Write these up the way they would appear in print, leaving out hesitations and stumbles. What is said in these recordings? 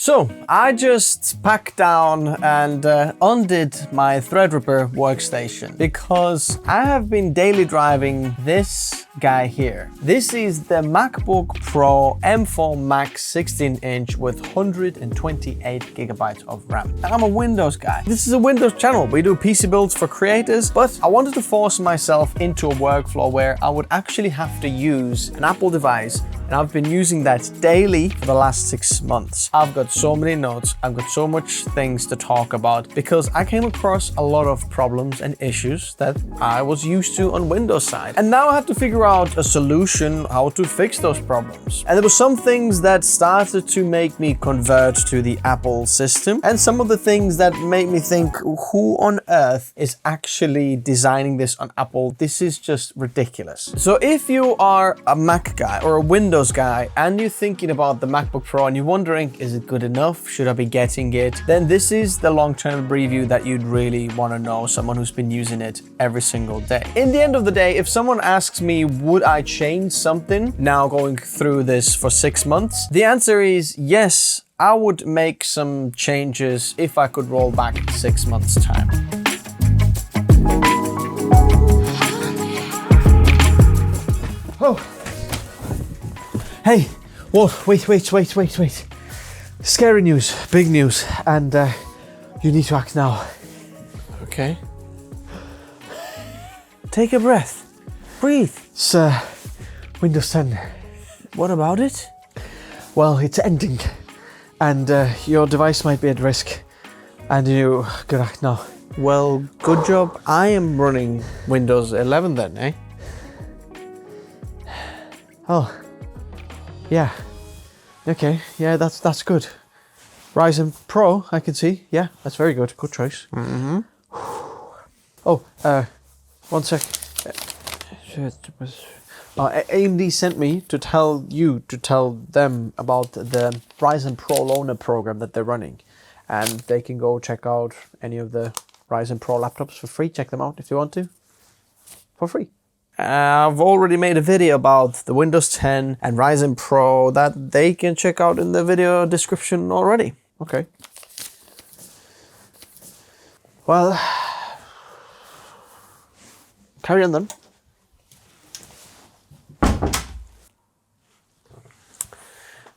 So I just packed down and undid my Threadripper workstation because I have been daily driving this guy here. This is the MacBook Pro M4 Max 16-inch with 128 gigabytes of RAM. I'm a Windows guy. This is a Windows channel. We do PC builds for creators, but I wanted to force myself into a workflow where I would actually have to use an Apple device, and I've been using that daily for the last 6 months. I've got so many notes, I've got so much things to talk about because I came across a lot of problems and issues that I was used to on Windows side. And now I have to figure out a solution how to fix those problems. And there were some things that started to make me convert to the Apple system, and some of the things that made me think, who on earth is actually designing this on Apple? This is just ridiculous. So if you are a Mac guy or a Windows guy and you're thinking about the MacBook Pro and you're wondering, is it good enough? Should I be getting it? Then this is the long-term review that you'd really want to know, someone who's been using it every single day. In the end of the day, if someone asks me, would I change something now going through this for 6 months? The answer is yes, I would make some changes if I could roll back 6 months' time. Oh. Hey, whoa, wait. Scary news, big news, and you need to act now. Okay. Take a breath. Breathe. It's Windows 10. What about it? Well, it's ending, and your device might be at risk, and you gotta act now. Well, good job. I am running Windows 11 then, eh? Oh. Yeah. Okay. Yeah, that's good. Ryzen Pro, I can see. Yeah, that's very good. Good choice. Mm-hmm. Oh, 1 sec. AMD sent me to tell them about the Ryzen Pro Loaner program that they're running, and they can go check out any of the Ryzen Pro laptops for free. Check them out if you want to, for free. I've already made a video about the Windows 10 and Ryzen Pro that they can check out in the video description already. Okay. Well, carry on then.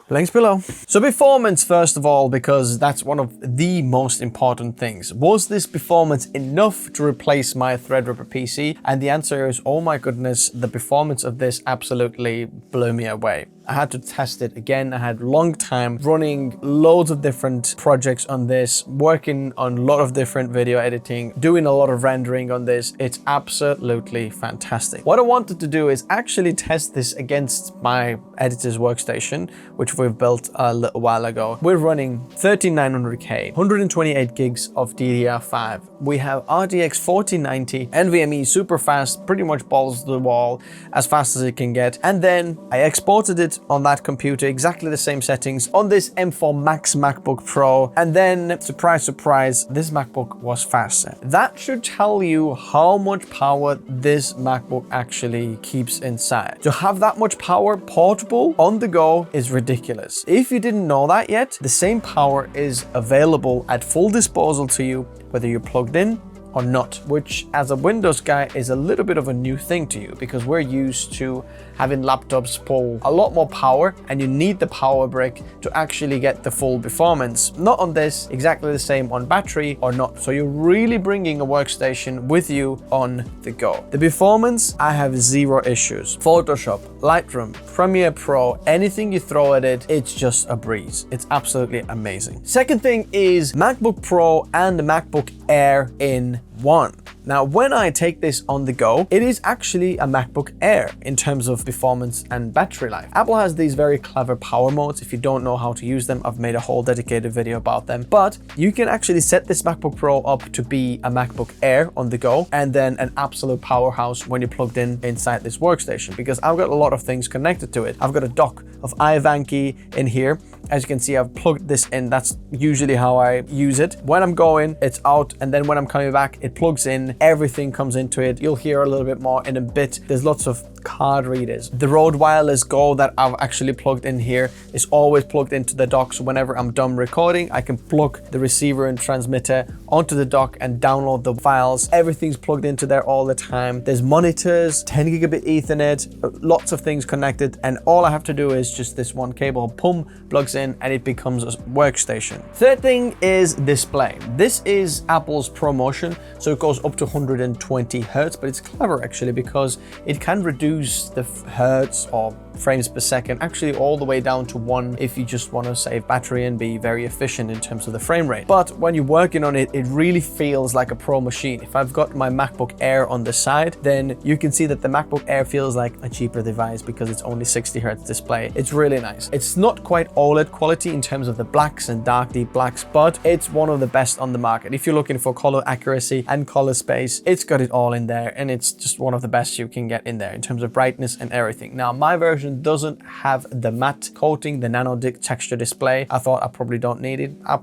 Links below. So performance, first of all, because that's one of the most important things. Was this performance enough to replace my Threadripper PC? And the answer is, oh my goodness, the performance of this absolutely blew me away. I had to test it again. I had a long time running loads of different projects on this, working on a lot of different video editing, doing a lot of rendering on this. It's absolutely fantastic. What I wanted to do is actually test this against my editor's workstation, which we've built a little while ago. We're running 13900K, 128 gigs of DDR5. We have RTX 4090, NVMe super fast, pretty much balls to the wall, as fast as it can get. And then I exported it on that computer, exactly the same settings on this M4 MAX MacBook Pro. And then, surprise, surprise, this MacBook was faster. That should tell you how much power this MacBook actually keeps inside. To have that much power portable on the go is ridiculous. If you didn't know that yet, the same power is available at full disposal to you, whether you're plugged in or not, which as a Windows guy is a little bit of a new thing to you because we're used to having laptops pull a lot more power, and you need the power brick to actually get the full performance. Not on this, exactly the same on battery or not. So you're really bringing a workstation with you on the go. The performance, I have zero issues. Photoshop, Lightroom, Premiere Pro, anything you throw at it, it's just a breeze. It's absolutely amazing. Second thing is MacBook Pro and the MacBook Air in one. Now, when I take this on the go, it is actually a MacBook Air in terms of performance and battery life. Apple has these very clever power modes. If you don't know how to use them, I've made a whole dedicated video about them. But you can actually set this MacBook Pro up to be a MacBook Air on the go, and then an absolute powerhouse when you're plugged in inside this workstation, because I've got a lot of things connected to it. I've got a dock of iVanky in here As you can see, I've plugged this in. That's usually how I use it. When I'm going, it's out, and then when I'm coming back, it plugs in. Everything comes into it. You'll hear a little bit more in a bit. There's lots of card readers. The Rode Wireless Go that I've actually plugged in here is always plugged into the dock, so whenever I'm done recording, I can plug the receiver and transmitter onto the dock and download the files. Everything's plugged into there all the time. There's monitors, 10 gigabit Ethernet, lots of things connected, and all I have to do is just this one cable, pum, plugs in, and it becomes a workstation. Third thing is display. This is Apple's ProMotion, so it goes up to 120 hertz, but it's clever actually because it can reduce the hertz or frames per second actually all the way down to 1 if you just want to save battery and be very efficient in terms of the frame rate. But when you're working on it, it really feels like a pro machine. If I've got my MacBook Air on the side, then you can see that the MacBook Air feels like a cheaper device because it's only 60 hertz display. It's really nice. It's not quite OLED quality in terms of the blacks and dark deep blacks, but it's one of the best on the market. If you're looking for color accuracy and color space, it's got it all in there, and it's just one of the best you can get in there in terms of brightness and everything. Now, my version doesn't have the matte coating, the nano texture display. I thought I probably don't need it. I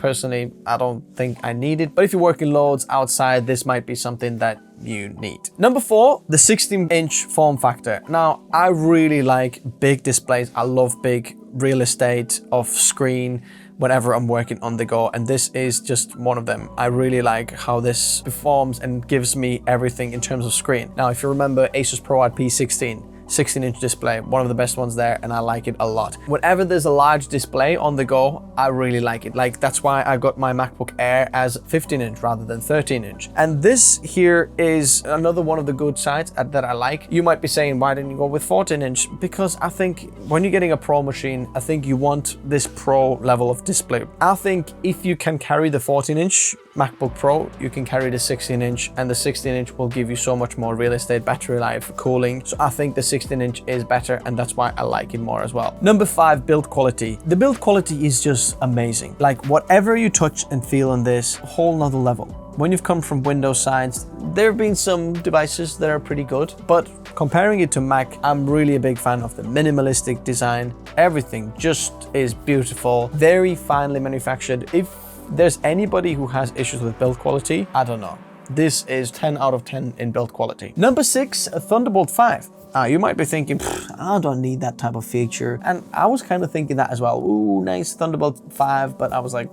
don't think I need it, but if you're working loads outside, this might be something that you need. Number 4, the 16-inch form factor. Now, I really like big displays. I love big real estate of screen whenever I'm working on the go, and this is just one of them. I really like how this performs and gives me everything in terms of screen. Now, if you remember Asus ProAd P16, 16-inch display, one of the best ones there, and I like it a lot. Whenever there's a large display on the go, I really like it. Like, that's why I got my MacBook Air as 15-inch rather than 13-inch. And this here is another one of the good sides that I like. You might be saying, why didn't you go with 14-inch? Because I think when you're getting a pro machine, I think you want this pro level of display. I think if you can carry the 14-inch MacBook Pro, you can carry the 16-inch, and the 16-inch will give you so much more real estate, battery life, cooling. So I think the 16-inch is better, and that's why I like it more as well. Number 5, build quality. The build quality is just amazing. Like, whatever you touch and feel on this, a whole nother level. When you've come from Windows sides, there have been some devices that are pretty good, but comparing it to Mac, I'm really a big fan of the minimalistic design. Everything just is beautiful, very finely manufactured. If there's anybody who has issues with build quality, I don't know. This is 10 out of 10 in build quality. Number 6, Thunderbolt 5. You might be thinking, I don't need that type of feature. And I was kind of thinking that as well. Ooh, nice Thunderbolt 5, but I was like,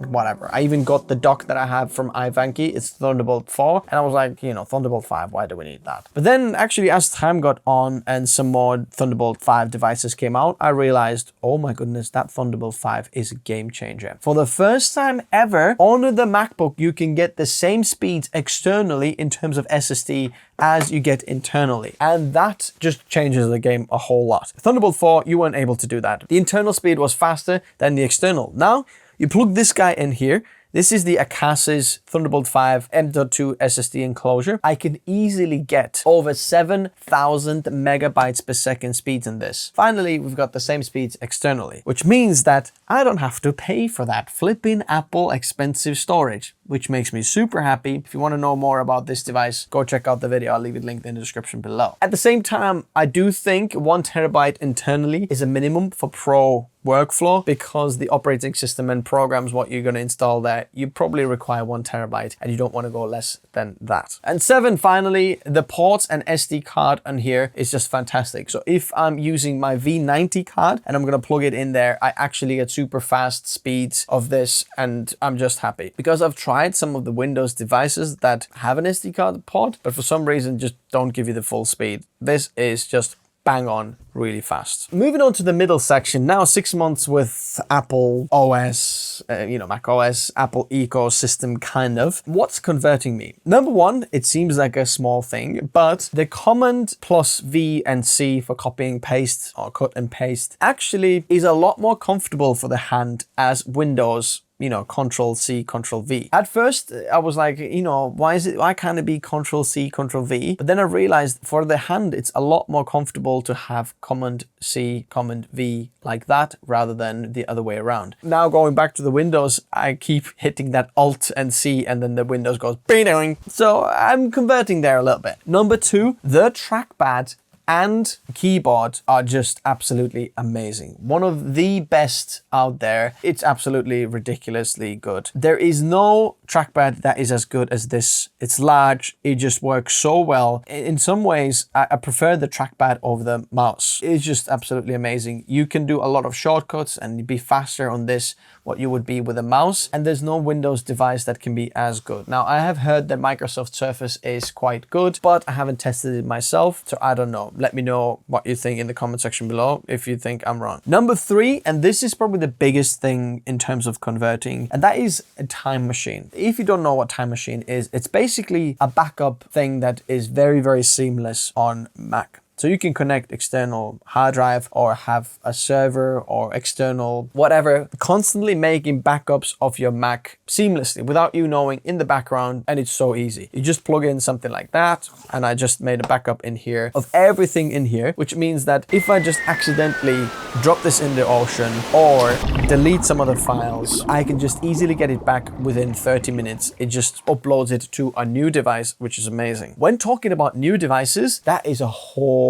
whatever. I even got the dock that I have from iVanky. It's Thunderbolt 4. And I was like, you know, Thunderbolt 5, why do we need that? But then actually as time got on and some more Thunderbolt 5 devices came out, I realized, oh my goodness, that Thunderbolt 5 is a game changer. For the first time ever, on the MacBook, you can get the same speeds externally in terms of SSD as you get internally. And that just changes the game a whole lot. Thunderbolt 4, you weren't able to do that. The internal speed was faster than the external. Now, you plug this guy in here. This is the Akasis Thunderbolt 5 M.2 SSD enclosure. I can easily get over 7,000 megabytes per second speeds in this. Finally, we've got the same speeds externally, which means that I don't have to pay for that flipping Apple expensive storage, which makes me super happy. If you want to know more about this device, go check out the video. I'll leave it linked in the description below. At the same time, I do think 1 terabyte internally is a minimum for pro workflow, because the operating system and programs, what you're going to install there, you probably require 1 terabyte and you don't want to go less than that. And 7, finally, the ports and SD card on here is just fantastic. So if I'm using my V90 card and I'm going to plug it in there, I actually get super fast speeds of this, and I'm just happy because I've tried some of the Windows devices that have an SD card port, but for some reason just don't give you the full speed. This is just bang on, really fast. Moving on to the middle section now, 6 months with Apple OS, Mac OS, Apple ecosystem kind of. What's converting me? Number 1, it seems like a small thing, but the Command plus V and C for copying paste or cut and paste actually is a lot more comfortable for the hand as Windows, Control C, Control V. At first, I was like, why can't it be Control C, Control V? But then I realized for the hand, it's a lot more comfortable to have Command C, Command V like that rather than the other way around. Now going back to the Windows, I keep hitting that Alt and C and then the Windows goes bing. So I'm converting there a little bit. Number 2, the trackpad and keyboard are just absolutely amazing. One of the best out there. It's absolutely ridiculously good. There is no trackpad that is as good as this. It's large. It just works so well. In some ways, I prefer the trackpad over the mouse. It's just absolutely amazing. You can do a lot of shortcuts and be faster on this what you would be with a mouse, and there's no Windows device that can be as good. Now, I have heard that Microsoft Surface is quite good, but I haven't tested it myself, so I don't know. Let me know what you think in the comment section below if you think I'm wrong. Number 3, and this is probably the biggest thing in terms of converting, and that is a time machine. If you don't know what time machine is, it's basically a backup thing that is very, very seamless on Mac. So you can connect external hard drive or have a server or external whatever, constantly making backups of your Mac seamlessly without you knowing in the background, and it's so easy. You just plug in something like that, and I just made a backup in here of everything in here, which means that if I just accidentally drop this in the ocean or delete some other files, I can just easily get it back within 30 minutes. It just uploads it to a new device, which is amazing. When talking about new devices, that is a whole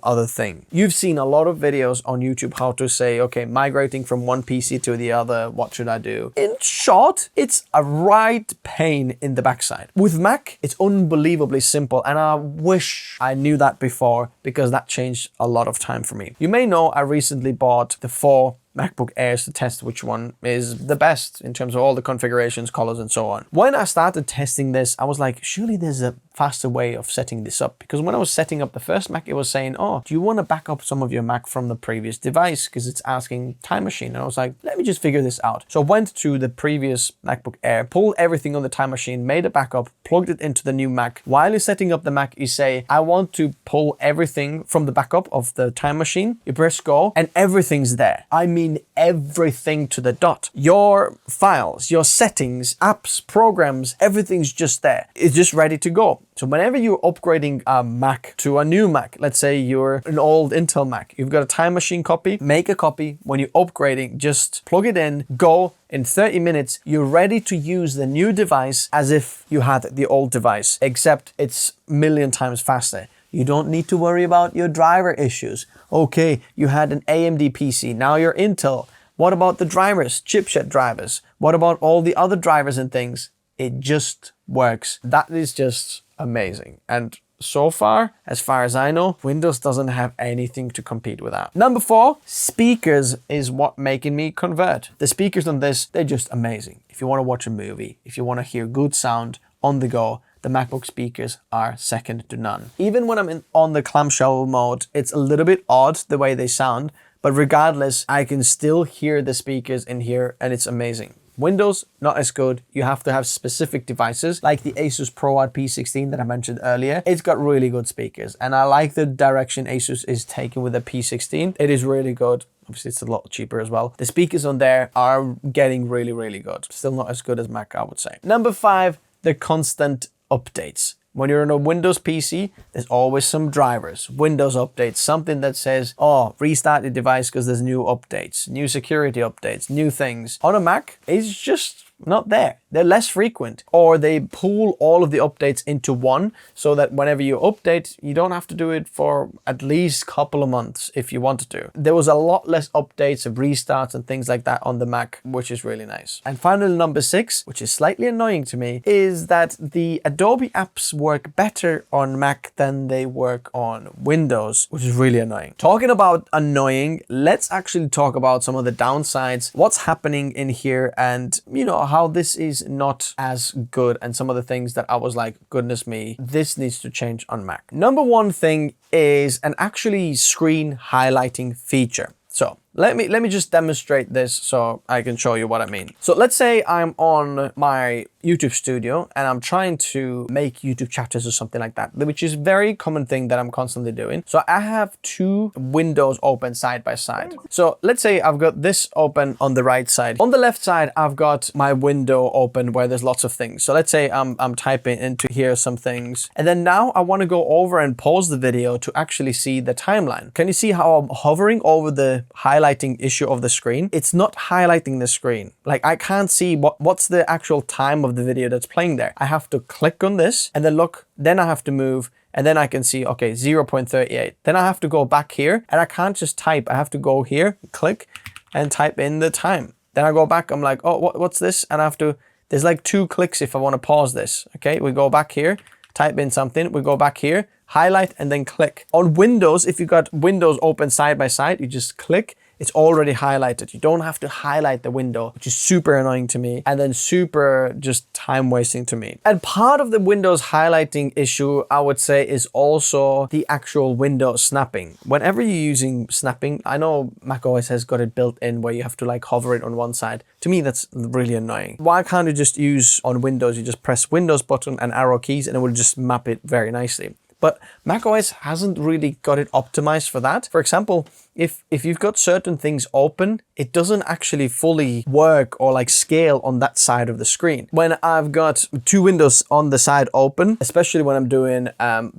other thing. You've seen a lot of videos on YouTube how to say, okay, migrating from one PC to the other, what should I do? In short, it's a right pain in the backside. With Mac, it's unbelievably simple, and I wish I knew that before, because that changed a lot of time for me. You may know I recently bought the 4 MacBook Airs to test which one is the best in terms of all the configurations, colors, and so on. When I started testing this, I was like, surely there's a faster way of setting this up, because when I was setting up the first Mac, it was saying, oh, do you want to back up some of your Mac from the previous device, because it's asking time machine. And I was like, let me just figure this out. So I went to the previous MacBook Air, pulled everything on the time machine, made a backup, plugged it into the new Mac. While you're setting up the Mac, you say, I want to pull everything from the backup of the time machine. You press go and everything's there. I mean everything to the dot. Your files, your settings, apps, programs, everything's just there. It's just ready to go. So whenever you're upgrading a Mac to a new Mac, let's say you're an old Intel Mac, you've got a time machine copy, make a copy. When you're upgrading, just plug it in, go. In 30 minutes, you're ready to use the new device as if you had the old device, except it's a million times faster. You don't need to worry about your driver issues. Okay, you had an AMD PC, now you're Intel. What about the drivers, chipset drivers? What about all the other drivers and things? It just works. That is just amazing. And so far as I know, Windows doesn't have anything to compete with that. Number 4, speakers is what making me convert. The speakers on this, they're just amazing. If you want to watch a movie, if you want to hear good sound on the go, the MacBook speakers are second to none. Even when I'm on the clamshell mode, it's a little bit odd the way they sound, but regardless, I can still hear the speakers in here, and it's amazing. Windows, not as good. You have to have specific devices like the Asus ProAd P16 that I mentioned earlier. It's got really good speakers, and I like the direction Asus is taking with the P16. It is really good. Obviously, it's a lot cheaper as well. The speakers on there are getting really, really good. Still not as good as Mac, I would say. Number 5, the constant updates. When you're on a Windows PC, there's always some drivers, Windows updates, something that says, oh, restart the device because there's new updates, new security updates, new things. On a Mac, it's just not there. They're less frequent, or they pool all of the updates into one so that whenever you update, you don't have to do it for at least a couple of months if you wanted to. There was a lot less updates of restarts and things like that on the Mac, which is really nice. And finally, number 6, which is slightly annoying to me, is that the Adobe apps work better on Mac than they work on Windows, which is really annoying. Talking about annoying, let's actually talk about some of the downsides, what's happening in here, and you know, how this is not as good, and some of the things that I was like, goodness me, this needs to change on Mac. Number 1 thing is an actually screen highlighting feature. So let me just demonstrate this so I can show you what I mean. So let's say I'm on my YouTube studio and I'm trying to make YouTube chapters or something like that, which is a very common thing that I'm constantly doing. So I have 2 windows open side by side. So let's say I've got this open on the right side. On the left side, I've got my window open where there's lots of things. So let's say I'm typing into here some things. And then now I want to go over and pause the video to actually see the timeline. Can you see how I'm hovering over the highlight highlighting issue of the screen. It's not highlighting the screen. Like I can't see what's the actual time of the video that's playing there. I have to click on this and then look, then I have to move, and then I can see, okay, 0.38. Then I have to go back here and I can't just type. I have to go here, click and type in the time. Then I go back, I'm like, oh, what's this? And I have to, there's like 2 clicks if I want to pause this. Okay, we go back here, type in something, we go back here, highlight and then click. On Windows, if you got Windows open side by side, you just click, it's already highlighted. You don't have to highlight the window, which is super annoying to me and then super just time wasting to me. And part of the Windows highlighting issue, I would say, is also the actual window snapping. Whenever you're using snapping, I know macOS has got it built in where you have to like hover it on one side. To me, that's really annoying. Why can't you just use on Windows, you just press Windows button and arrow keys and it will just map it very nicely. But macOS hasn't really got it optimized for that. For example, if you've got certain things open, it doesn't actually fully work or like scale on that side of the screen. When I've got 2 windows on the side open, especially when I'm doing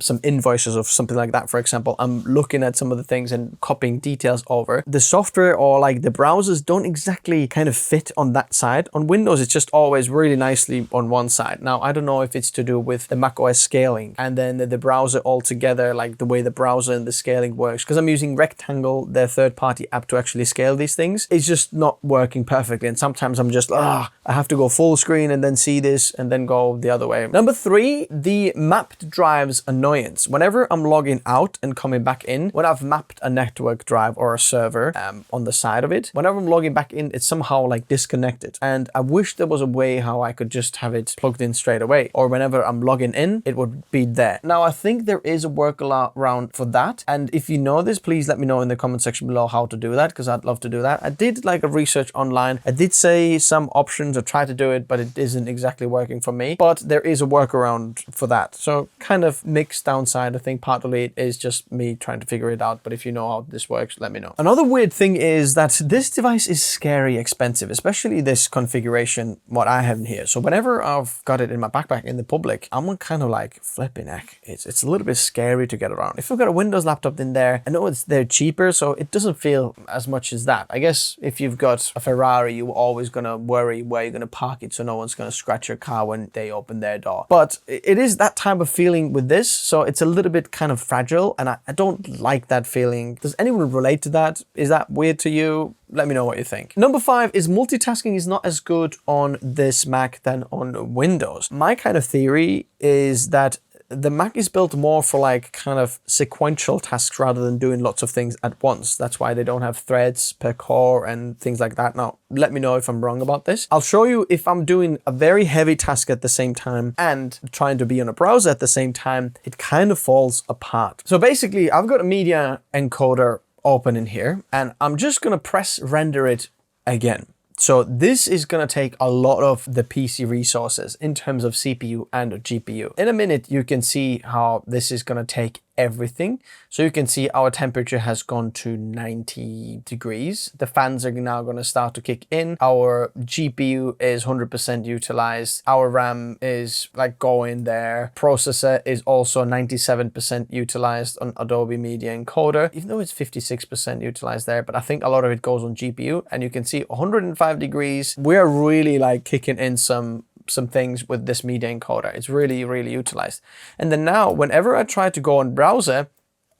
some invoices or something like that, for example, I'm looking at some of the things and copying details over. The software or like the browsers don't exactly kind of fit on that side. On Windows, it's just always really nicely on one side. Now, I don't know if it's to do with the macOS scaling and then the browser altogether, like the way the browser and the scaling works, because I'm using Rectangle, their third-party app, to actually scale these things. It's just not working perfectly, and sometimes I'm just I have to go full screen and then see this and then go the other way. Number 3, the mapped drives annoyance. Whenever I'm logging out and coming back in, when I've mapped a network drive or a server on the side of it, whenever I'm logging back in, it's somehow like disconnected, and I wish there was a way how I could just have it plugged in straight away, or whenever I'm logging in, it would be there. Now, I think there is a workaround for that, and if you know this, please let me know in the comment section below how to do that, because I'd love to do that. I did like a research online. I did say some options or try to do it, but it isn't exactly working for me. But there is a workaround for that. So kind of mixed downside. I think partly it is just me trying to figure it out, but if you know how this works, let me know. Another weird thing is that this device is scary expensive, especially this configuration, what I have in here. So whenever I've got it in my backpack in the public, I'm kind of like flipping heck. It's a little bit scary to get around. If you've got a Windows laptop in there, I know they're cheaper, so it doesn't feel as much as that. I guess if you've got a Ferrari, you're always gonna worry where you're gonna park it so no one's gonna scratch your car when they open their door. But it is that type of feeling with this, so it's a little bit kind of fragile, and I don't like that feeling. Does anyone relate to that? Is that weird to you? Let me know what you think. Number 5 is multitasking is not as good on this Mac than on Windows. My kind of theory is that the Mac is built more for like kind of sequential tasks rather than doing lots of things at once. That's why they don't have threads per core and things like that. Now, let me know if I'm wrong about this. I'll show you if I'm doing a very heavy task at the same time and trying to be on a browser at the same time, it kind of falls apart. So basically, I've got a media encoder open in here, and I'm just gonna press render it again. So this is going to take a lot of the PC resources in terms of CPU and GPU. In a minute, you can see how this is going to take everything. So you can see our temperature has gone to 90 degrees. The fans are now going to start to kick in. Our GPU is 100% utilized. Our RAM is like going there. Processor is also 97% utilized on Adobe Media Encoder, even though it's 56% utilized there. But I think a lot of it goes on GPU, and you can see 105 degrees. We're really like kicking in some things with this media encoder. It's really, really utilized. And then now, whenever I try to go on browser,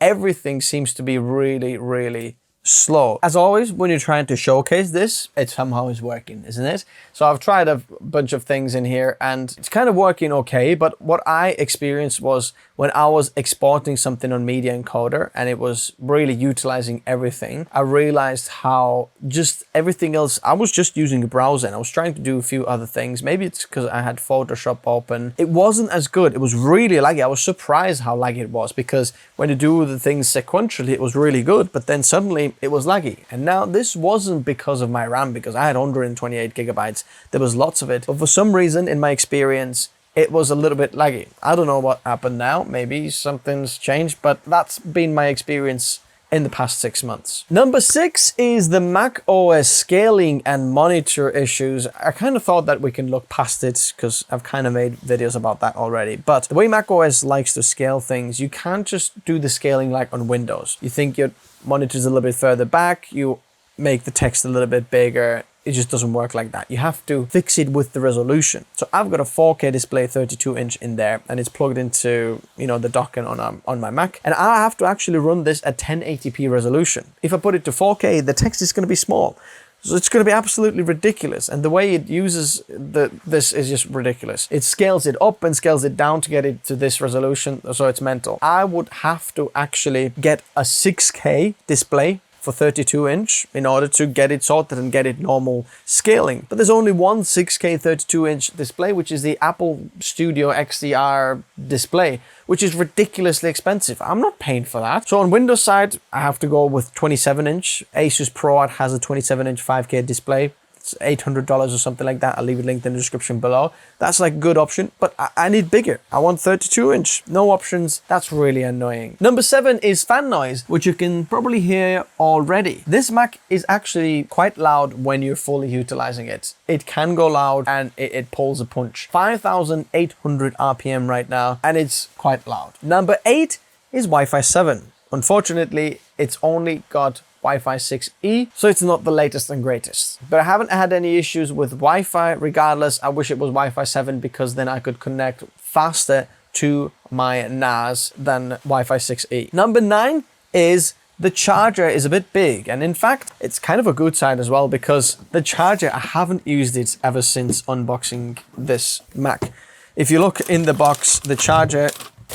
everything seems to be really, really slow. As always, when you're trying to showcase this, it somehow is working, isn't it? So I've tried a bunch of things in here and it's kind of working okay, but what I experienced was when I was exporting something on Media Encoder and it was really utilizing everything, I realized how just everything else, I was just using a browser and I was trying to do a few other things. Maybe it's because I had Photoshop open. It wasn't as good. It was really laggy. I was surprised how laggy it was, because when you do the things sequentially, it was really good, but then suddenly it was laggy. And now this wasn't because of my RAM, because I had 128 gigabytes. There was lots of it, but for some reason in my experience, it was a little bit laggy. I don't know what happened now. Maybe something's changed, but that's been my experience in the past 6 months. Number 6 is the Mac OS scaling and monitor issues. I kind of thought that we can look past it because I've kind of made videos about that already. But the way Mac OS likes to scale things, you can't just do the scaling like on Windows. You think your monitor's a little bit further back, you make the text a little bit bigger. It just doesn't work like that. You have to fix it with the resolution. So I've got a 4K display, 32-inch in there, and it's plugged into, you know, the dock and on my Mac. And I have to actually run this at 1080p resolution. If I put it to 4K, the text is going to be small. So it's going to be absolutely ridiculous. And the way it uses this is just ridiculous. It scales it up and scales it down to get it to this resolution. So it's mental. I would have to actually get a 6K display for 32-inch in order to get it sorted and get it normal scaling. But there's only one 6K 32-inch display, which is the Apple Studio XDR display, which is ridiculously expensive. I'm not paying for that. So on Windows side, I have to go with 27-inch. Asus ProArt has a 27-inch 5K display. It's $800 or something like that. I'll leave it linked in the description below. That's like a good option, but I need bigger. I want 32-inch. No options. That's really annoying. Number 7 is fan noise, which you can probably hear already. This Mac is actually quite loud when you're fully utilizing it. It can go loud and it pulls a punch. 5,800 RPM right now, and it's quite loud. Number 8 is Wi-Fi 7. Unfortunately, it's only got Wi-Fi 6E, so it's not the latest and greatest. But I haven't had any issues with Wi-Fi. Regardless, I wish it was Wi-Fi 7 because then I could connect faster to my NAS than Wi-Fi 6E. Number 9 is the charger is a bit big, and in fact, it's kind of a good side as well because the charger, I haven't used it ever since unboxing this Mac. If you look in the box, the charger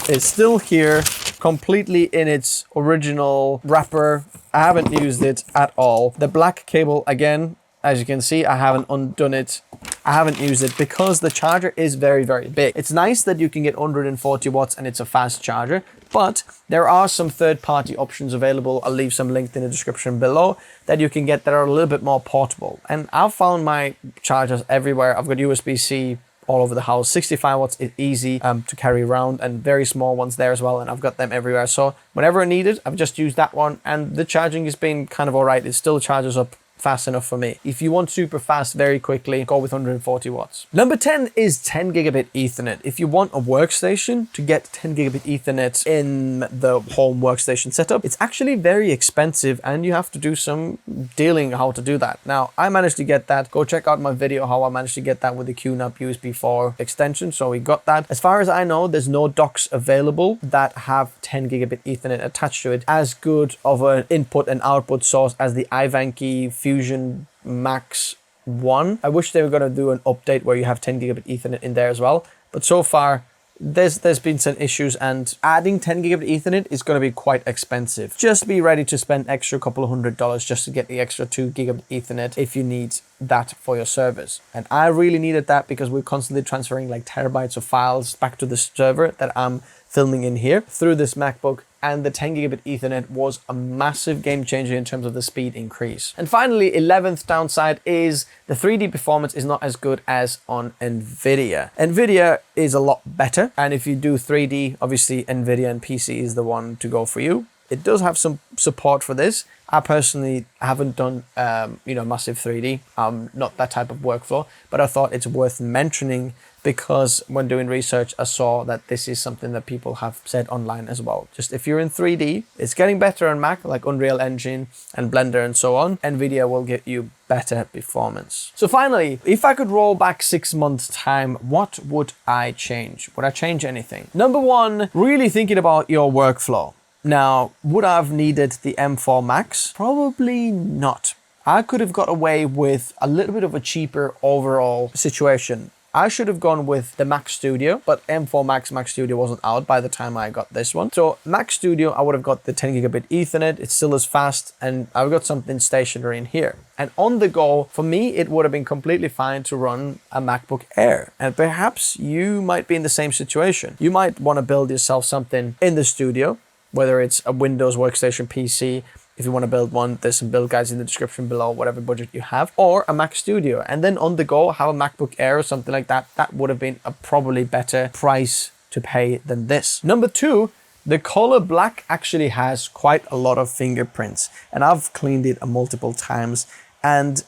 is still here, completely in its original wrapper. I haven't used it at all. The black cable, again, as you can see, I haven't undone it. I haven't used it because the charger is very, very big. It's nice that you can get 140 watts and it's a fast charger, but there are some third-party options available. I'll leave some linked in the description below that you can get that are a little bit more portable. And I've found my chargers everywhere. I've got USB-C all over the house. 65 watts is easy to carry around, and very small ones there as well, and I've got them everywhere. So whenever I need it, I've just used that one, and the charging has been kind of all right. It still charges up fast enough for me. If you want super fast very quickly, go with 140 watts. Number 10 is 10 gigabit Ethernet. If you want a workstation to get 10 gigabit Ethernet in the home workstation setup, it's actually very expensive and you have to do some dealing how to do that. Now, I managed to get that. Go check out my video how I managed to get that with the QNAP USB 4 extension. So we got that. As far as I know, there's no docks available that have 10 gigabit Ethernet attached to it as good of an input and output source as the Ivanki Fusion Max 1. I wish they were going to do an update where you have 10 gigabit Ethernet in there as well. But so far, there's been some issues, and adding 10 gigabit Ethernet is going to be quite expensive. Just be ready to spend extra couple of $100 just to get the extra 2 gigabit Ethernet if you need that for your servers. And I really needed that because we're constantly transferring like terabytes of files back to the server that I'm filming in here through this MacBook, and the 10 gigabit Ethernet was a massive game changer in terms of the speed increase. And finally, 11th downside is the 3D performance is not as good as on NVIDIA. NVIDIA is a lot better, and if you do 3D, obviously NVIDIA and PC is the one to go for you. It does have some support for this. I personally haven't done, massive 3D. I'm not that type of workflow, but I thought it's worth mentioning because when doing research, I saw that this is something that people have said online as well. Just if you're in 3D, it's getting better on Mac, like Unreal Engine and Blender and so on. NVIDIA will get you better performance. So finally, if I could roll back 6 months time, what would I change? Would I change anything? Number 1, really thinking about your workflow. Now, would I have needed the M4 Max? Probably not. I could have got away with a little bit of a cheaper overall situation. I should have gone with the Mac Studio, but M4 MAX Mac Studio wasn't out by the time I got this one. So Mac Studio, I would have got the 10 gigabit Ethernet. It's still as fast, and I've got something stationary in here. And on the go, for me, it would have been completely fine to run a MacBook Air. And perhaps you might be in the same situation. You might want to build yourself something in the studio, whether it's a Windows workstation PC. If you want to build one, there's some build guides in the description below, whatever budget you have, or a Mac Studio. And then on the go, have a MacBook Air or something like that. That would have been a probably better price to pay than this. Number 2, the color black actually has quite a lot of fingerprints, and I've cleaned it multiple times. And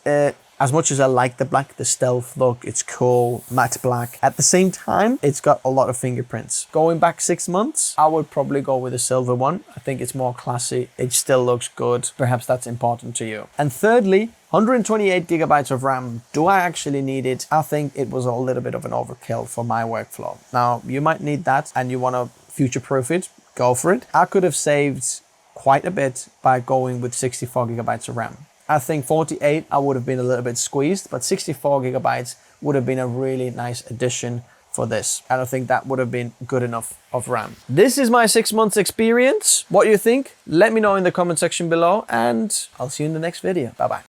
As much as I like the black, the stealth look, it's cool, matte black. At the same time, it's got a lot of fingerprints. Going back 6 months, I would probably go with the silver one. I think it's more classy. It still looks good. Perhaps that's important to you. And thirdly, 128 gigabytes of RAM. Do I actually need it? I think it was a little bit of an overkill for my workflow. Now, you might need that and you want to future-proof it, go for it. I could have saved quite a bit by going with 64 gigabytes of RAM. I think 48, I would have been a little bit squeezed, but 64 gigabytes would have been a really nice addition for this. I don't think that would have been good enough of RAM. This is my 6 months experience. What do you think? Let me know in the comment section below, and I'll see you in the next video. Bye-bye.